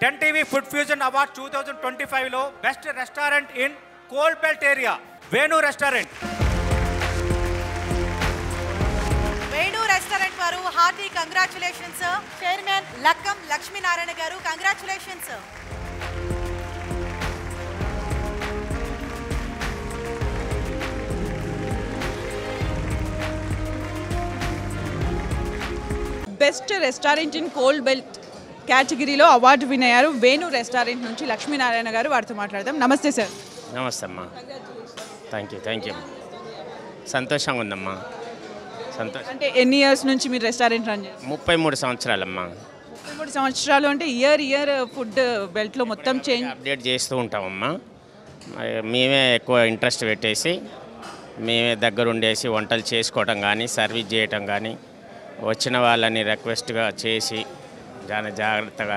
10 TV food fusion award 2025లో best restaurant in coal belt area Venu restaurant. Venu restaurant వారు hearty congratulations. Chairman Lakkam Lakshminarayana గారు congratulations. Best restaurant in cold belt కేటగిరీలో award win అయ్యారు Venu restaurant నుంచి లక్ష్మీనారాయణ గారు. వారితో మాట్లాడదాం. నమస్తే సార్. నమస్తే అమ్మా. థ్యాంక్ యూ సంతోషంగా ఉందమ్మా. సంతోషం. అంటే ఎన్ని ఇయర్స్ నుంచి మీరు రెస్టారెంట్ రన్ చేస్తారు? 33 సంవత్సరాలమ్మా. 33 సంవత్సరాలు అంటే ఇయర్ ఫుడ్ బెల్ట్లో మొత్తం చేంజ్ అప్డేట్ చేస్తూ ఉంటామమ్మా. మేమే ఎక్కువ ఇంట్రెస్ట్ పెట్టేసి మేమే దగ్గరుండేసి వంటలు చేసుకోవటం కానీ సర్వీస్ చేయటం కానీ వచ్చిన వాళ్ళని రిక్వెస్ట్గా చేసి చాలా జాగ్రత్తగా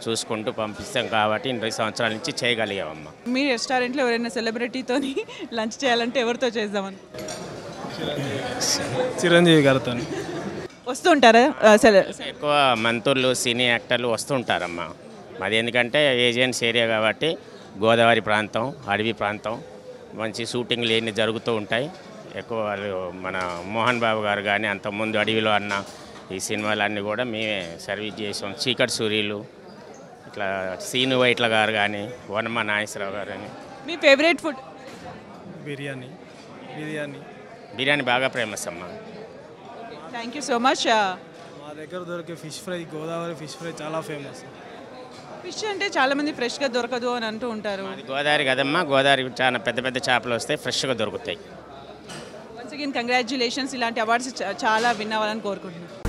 చూసుకుంటూ పంపిస్తాం కాబట్టి 20 సంవత్సరాల నుంచి చేయగలిగామమ్మా. మీ రెస్టారెంట్లో ఎవరైనా సెలబ్రిటీతో లంచ్ చేయాలంటే ఎవరితో చేద్దామని? చిరంజీవి గారితో వస్తుంటారా? ఎక్కువ మంత్రులు సినీ యాక్టర్లు వస్తుంటారమ్మా. మాది ఎందుకంటే ఏజెన్సీ ఏరియా కాబట్టి గోదావరి ప్రాంతం, అడవి ప్రాంతం, మంచి షూటింగ్లు ఎన్ని జరుగుతూ ఉంటాయి. ఎక్కువ వాళ్ళు మన మోహన్ బాబు గారు కానీ అంతకుముందు అడవిలో అన్న ఈ సినిమాలన్నీ కూడా మేమే సర్వీస్ చేసాం. చీకటి సూర్యులు ఇట్లా సీను వైట్ల గారు కానీ వనమ నాగేశ్వరరావు గారు కానీ. మీ ఫేవరెట్ ఫుడ్? బిర్యానీ బాగా ఫేమస్ అమ్మా. Thank you so much. మా దగ్గర దొరికే fish fry, Godavari fish fry చాలా ఫేమస్. ఫిష్ అంటే చాలామంది ఫ్రెష్గా దొరకదు అని అంటూ ఉంటారు. అది గోదావరి కదమ్మా. గోదావరి చాలా పెద్ద పెద్ద చేపలు వస్తాయి, ఫ్రెష్గా దొరుకుతాయి. Once again congratulations. ఇలాంటి అవార్డ్స్ చాలా విన్ అవ్వాలని కోరుకుంటున్నాను.